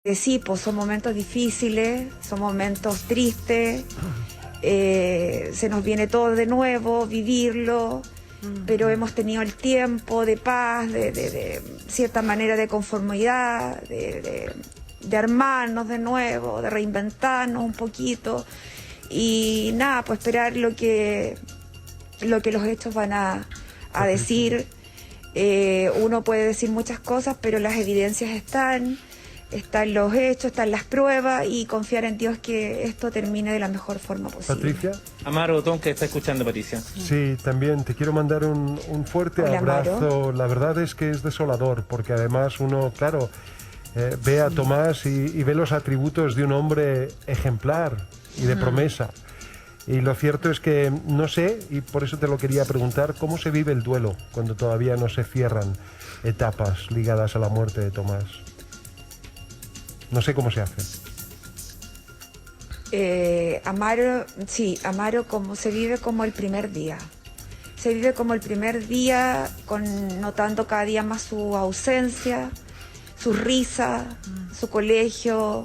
Sí, pues son momentos difíciles, son momentos tristes, se nos viene todo de nuevo, vivirlo, pero hemos tenido el tiempo de paz, de cierta manera de conformidad, de armarnos de nuevo, de reinventarnos un poquito y nada, pues esperar lo que los hechos van a decir. Uno puede decir muchas cosas, pero las evidencias están los hechos, están las pruebas y confiar en Dios que esto termine de la mejor forma posible. Patricia. Amaro Tonka está escuchando, Patricia. Sí, también te quiero mandar un fuerte Hola, abrazo. Amaro. La verdad es que es desolador, porque además uno, claro, ve a Tomás y ve los atributos de un hombre ejemplar y de promesa. Y lo cierto es que no sé, y por eso te lo quería preguntar, ¿cómo se vive el duelo cuando todavía no se cierran etapas ligadas a la muerte de Tomás? No sé cómo se hace. Amaro como se vive como el primer día. Se vive como el primer día, notando cada día más su ausencia, su risa, su colegio,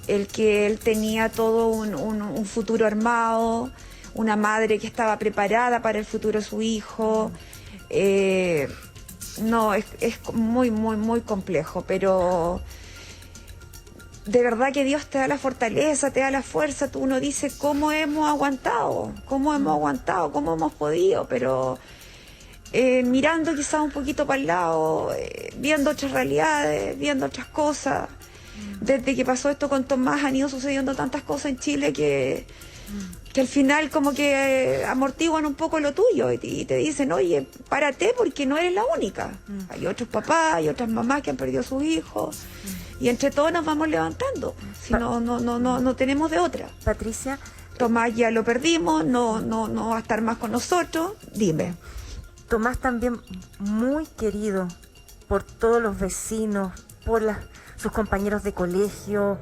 el que él tenía todo un futuro armado, una madre que estaba preparada para el futuro de su hijo. No, es muy, muy, muy complejo, pero de verdad que Dios te da la fortaleza, te da la fuerza. Uno dice cómo hemos aguantado, cómo hemos podido, pero mirando quizás un poquito para el lado, viendo otras realidades, viendo otras cosas. Desde que pasó esto con Tomás han ido sucediendo tantas cosas en Chile que al final como que amortiguan un poco lo tuyo y te dicen, oye, párate porque no eres la única. Hay otros papás, hay otras mamás que han perdido a sus hijos. Y entre todos nos vamos levantando, si no tenemos de otra. Patricia, Tomás ya lo perdimos, no va a estar más con nosotros, dime. Tomás también muy querido por todos los vecinos, por sus compañeros de colegio,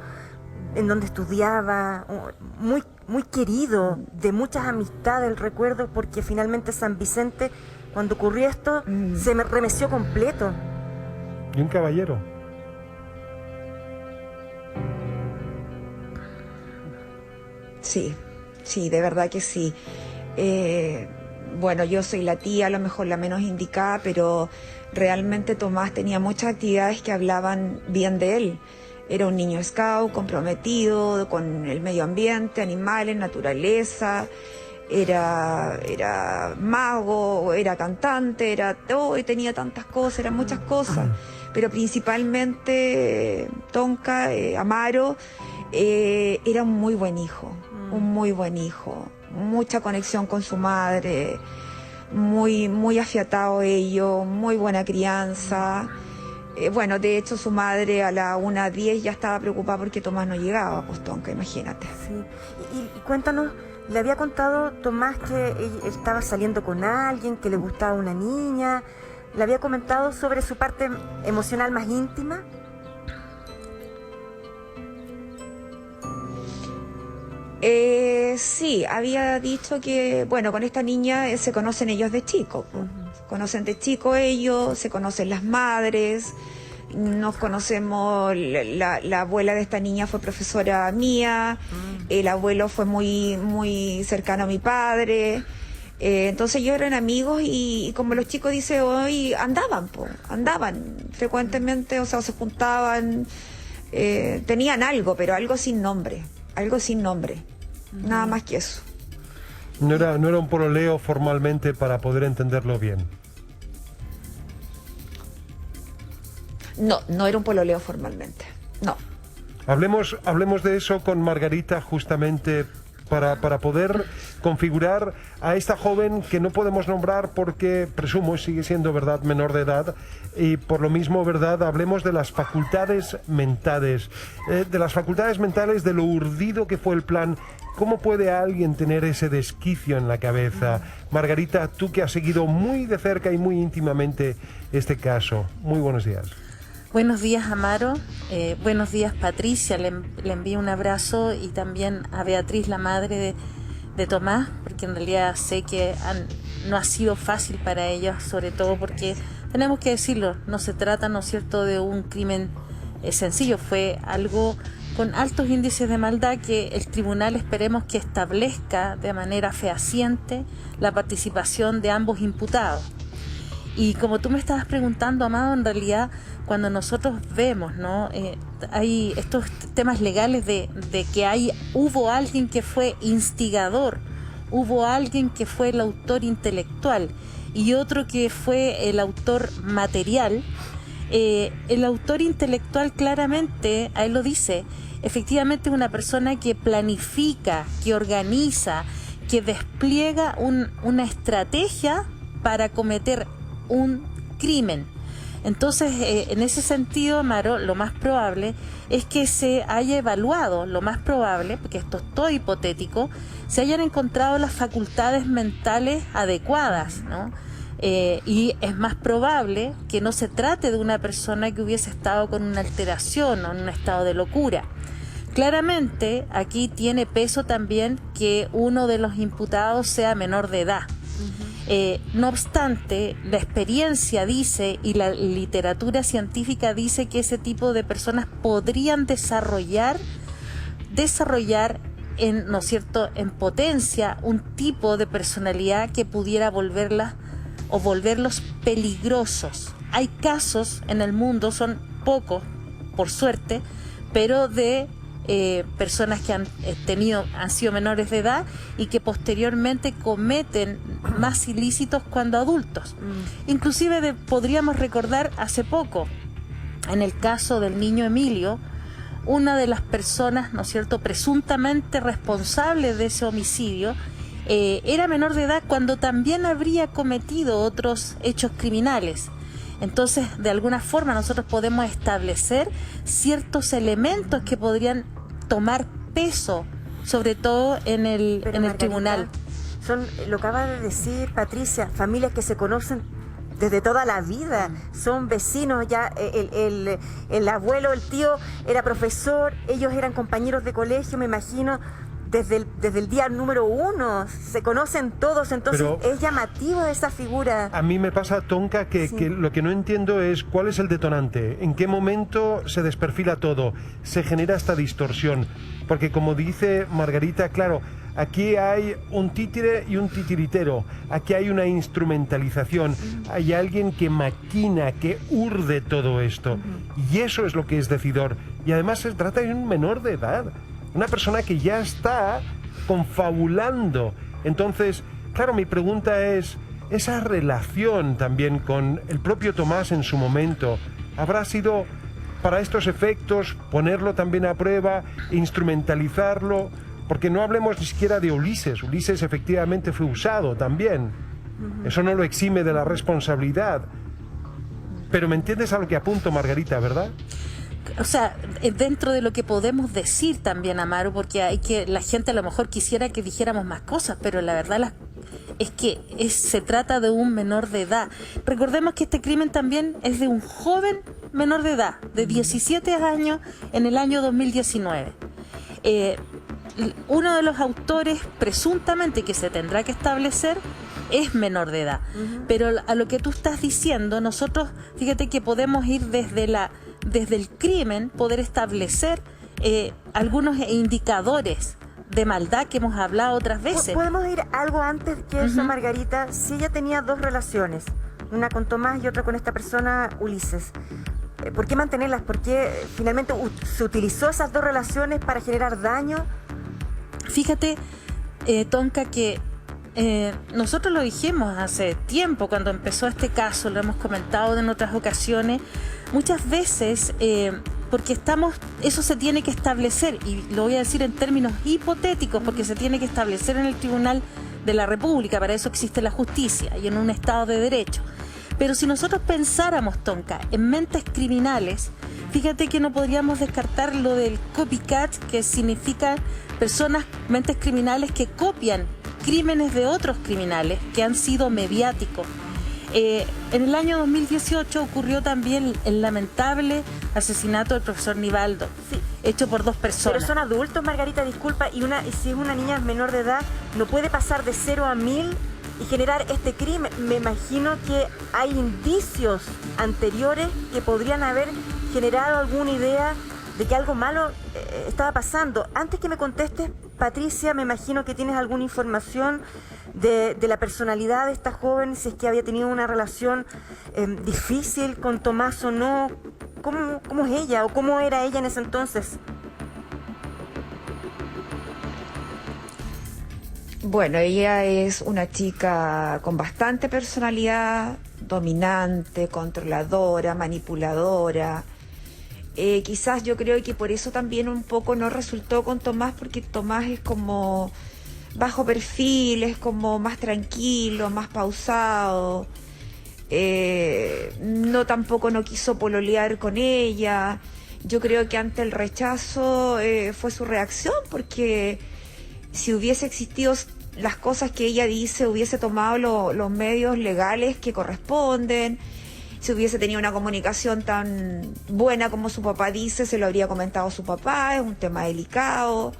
en donde estudiaba, muy, muy querido, de muchas amistades, el recuerdo, porque finalmente San Vicente, cuando ocurrió esto, se me remeció completo. Y un caballero. Sí, de verdad que sí. Bueno, yo soy la tía, a lo mejor la menos indicada, pero realmente Tomás tenía muchas actividades que hablaban bien de él. Era un niño scout, comprometido con el medio ambiente, animales, naturaleza, era mago, era cantante, y tenía tantas cosas, eran muchas cosas, pero principalmente Tonka, Amaro, era un muy buen hijo, mucha conexión con su madre, muy, muy afiatado ello, muy buena crianza. Bueno, de hecho su madre a la 1:10 ya estaba preocupada porque Tomás no llegaba, pues Tonka, imagínate. Sí. Y cuéntanos, ¿le había contado Tomás que él estaba saliendo con alguien, que le gustaba una niña? ¿Le había comentado sobre su parte emocional más íntima? Sí, había dicho que, bueno, con esta niña se conocen ellos de chicos, conocen de chico ellos, se conocen las madres, nos conocemos, la abuela de esta niña fue profesora mía, el abuelo fue muy, muy cercano a mi padre, entonces ellos eran amigos y como los chicos dicen hoy, andaban frecuentemente, o sea, se juntaban, tenían algo, pero algo sin nombre. Nada más que eso. No era un pololeo formalmente para poder entenderlo bien. No era un pololeo formalmente, no. Hablemos de eso con Margarita justamente para poder configurar a esta joven que no podemos nombrar porque, presumo, sigue siendo, verdad, menor de edad, y por lo mismo, verdad, hablemos de las facultades mentales, de lo urdido que fue el plan. ¿Cómo puede alguien tener ese desquicio en la cabeza? Margarita, tú que has seguido muy de cerca y muy íntimamente este caso, muy buenos días. Buenos días, Amaro. Buenos días, Patricia. Le envío un abrazo y también a Beatriz, la madre de Tomás, porque en realidad sé que no ha sido fácil para ellos, sobre todo porque, tenemos que decirlo, no se trata, ¿no es cierto?, de un crimen sencillo, fue algo con altos índices de maldad que el tribunal esperemos que establezca de manera fehaciente la participación de ambos imputados. Y como tú me estabas preguntando, Amado, en realidad cuando nosotros vemos, ¿no? Hay estos temas legales de que hubo alguien que fue instigador, hubo alguien que fue el autor intelectual y otro que fue el autor material. El autor intelectual claramente, a él lo dice, efectivamente es una persona que planifica, que organiza, que despliega una estrategia para cometer un crimen. Entonces, en ese sentido, Amaro, lo más probable es que se haya evaluado, lo más probable, porque esto es todo hipotético, se hayan encontrado las facultades mentales adecuadas, ¿no? Y es más probable que no se trate de una persona que hubiese estado con una alteración o en un estado de locura. Claramente, aquí tiene peso también que uno de los imputados sea menor de edad. No obstante, la experiencia dice y la literatura científica dice que ese tipo de personas podrían desarrollar ¿no es cierto?, en potencia un tipo de personalidad que pudiera volverlos peligrosos. Hay casos en el mundo, son pocos, por suerte, pero de personas que han sido menores de edad y que posteriormente cometen más ilícitos cuando adultos. Inclusive podríamos recordar hace poco, en el caso del niño Emilio, una de las personas, ¿no es cierto?, presuntamente responsable de ese homicidio, era menor de edad cuando también habría cometido otros hechos criminales. Entonces, de alguna forma nosotros podemos establecer ciertos elementos que podrían tomar peso, sobre todo en el tribunal. Lo acaba de decir Patricia, familias que se conocen desde toda la vida, son vecinos, ya el abuelo, el tío era profesor, ellos eran compañeros de colegio, me imagino, desde el día número 1, se conocen todos, entonces pero es llamativo esa figura. A mí me pasa, Tonka, que lo que no entiendo es cuál es el detonante, en qué momento se desperfila todo, se genera esta distorsión, porque como dice Margarita, claro, aquí hay un títere y un titiritero, aquí hay una instrumentalización, hay alguien que maquina, que urde todo esto, y eso es lo que es decidor, y además se trata de un menor de edad, una persona que ya está confabulando. Entonces, claro, mi pregunta es, esa relación también con el propio Tomás en su momento, ¿habrá sido para estos efectos ponerlo también a prueba, instrumentalizarlo? Porque no hablemos ni siquiera de Ulises. Ulises efectivamente fue usado también. Eso no lo exime de la responsabilidad. Pero me entiendes a lo que apunto, Margarita, ¿verdad? O sea, dentro de lo que podemos decir también, Amaro, porque la gente a lo mejor quisiera que dijéramos más cosas, pero la verdad es que se trata de un menor de edad. Recordemos que este crimen también es de un joven menor de edad, de 17 años, en el año 2019. Uno de los autores, presuntamente, que se tendrá que establecer, es menor de edad. Pero a lo que tú estás diciendo, nosotros, fíjate que podemos ir desde el crimen, poder establecer algunos indicadores de maldad que hemos hablado otras veces. ¿Podemos ir algo antes que eso, Margarita? Si ella tenía dos relaciones, una con Tomás y otra con esta persona, Ulises, ¿por qué mantenerlas? ¿Por qué finalmente se utilizó esas dos relaciones para generar daño? Fíjate, Tonka, que nosotros lo dijimos hace tiempo cuando empezó este caso, lo hemos comentado en otras ocasiones, muchas veces, porque eso se tiene que establecer, y lo voy a decir en términos hipotéticos, porque se tiene que establecer en el Tribunal de la República, para eso existe la justicia y en un Estado de Derecho. Pero si nosotros pensáramos, Tonka, en mentes criminales, fíjate que no podríamos descartar lo del copycat, que significa mentes criminales que copian crímenes de otros criminales que han sido mediáticos. En el año 2018 ocurrió también el lamentable asesinato del profesor Nivaldo, hecho por dos personas. Pero son adultos, Margarita, disculpa, y si es una niña menor de edad, no puede pasar de 0 a 1000 y generar este crimen. Me imagino que hay indicios anteriores que podrían haber generado alguna idea de que algo malo estaba pasando. Antes que me contestes, Patricia, me imagino que tienes alguna información de la personalidad de esta joven, si es que había tenido una relación difícil con Tomás o no. ¿Cómo es ella o cómo era ella en ese entonces? Bueno, ella es una chica con bastante personalidad, dominante, controladora, manipuladora. Quizás yo creo que por eso también un poco no resultó con Tomás, porque Tomás es como bajo perfil, es como más tranquilo, más pausado. Tampoco no quiso pololear con ella. Yo creo que ante el rechazo fue su reacción, porque si hubiese existido las cosas que ella dice, hubiese tomado los medios legales que corresponden, si hubiese tenido una comunicación tan buena como su papá dice, se lo habría comentado a su papá, es un tema delicado,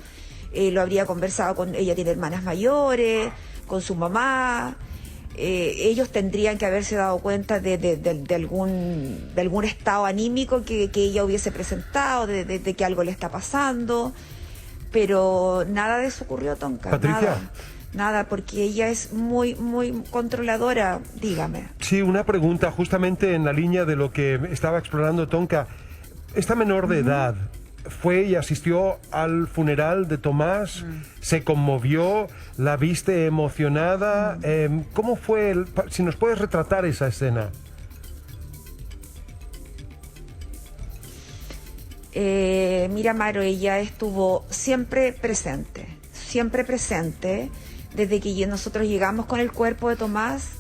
lo habría conversado con ella, tiene hermanas mayores, con su mamá. Ellos tendrían que haberse dado cuenta de algún estado anímico que ella hubiese presentado, de que algo le está pasando, pero nada de eso ocurrió, Tonka. Patricia. Nada, porque ella es muy, muy controladora, dígame. Sí, una pregunta justamente en la línea de lo que estaba explorando Tonka. Esta menor de edad fue y asistió al funeral de Tomás, se conmovió, la viste emocionada. ¿Cómo fue? Si nos puedes retratar esa escena. Mira, Maro, ella estuvo siempre presente, desde que nosotros llegamos con el cuerpo de Tomás.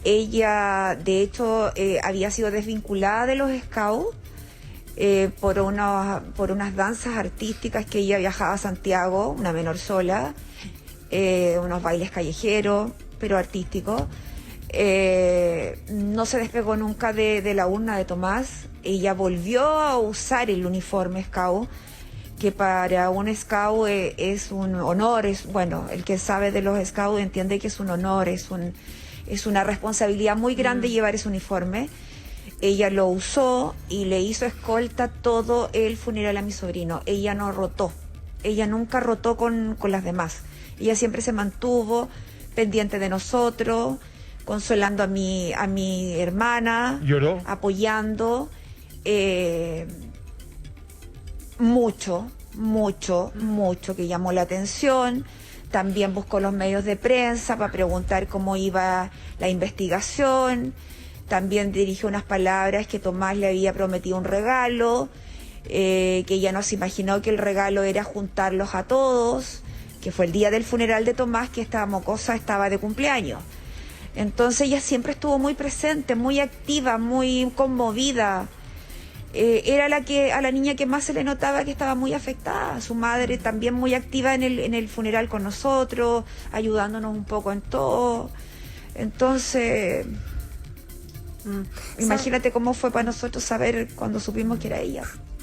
Ella, de hecho, había sido desvinculada de los Scouts por unas danzas artísticas que ella viajaba a Santiago, una menor sola, unos bailes callejeros, pero artísticos. No se despegó nunca de la urna de Tomás. Ella volvió a usar el uniforme Scout, que para un Scout es un honor, el que sabe de los Scouts entiende que es un honor, es una responsabilidad muy grande llevar ese uniforme. Ella lo usó y le hizo escolta todo el funeral a mi sobrino. Ella no rotó, ella nunca rotó con las demás. Ella siempre se mantuvo pendiente de nosotros, consolando a mi hermana, ¿Lloró? apoyando. Mucho, que llamó la atención. También buscó los medios de prensa para preguntar cómo iba la investigación. También dirigió unas palabras que Tomás le había prometido un regalo, que ella no se imaginó que el regalo era juntarlos a todos, que fue el día del funeral de Tomás, que esta mocosa estaba de cumpleaños. Entonces ella siempre estuvo muy presente, muy activa, muy conmovida. Era a la niña que más se le notaba que estaba muy afectada. Su madre también muy activa en el funeral con nosotros, ayudándonos un poco en todo. Entonces, imagínate cómo fue para nosotros saber cuando supimos que era ella.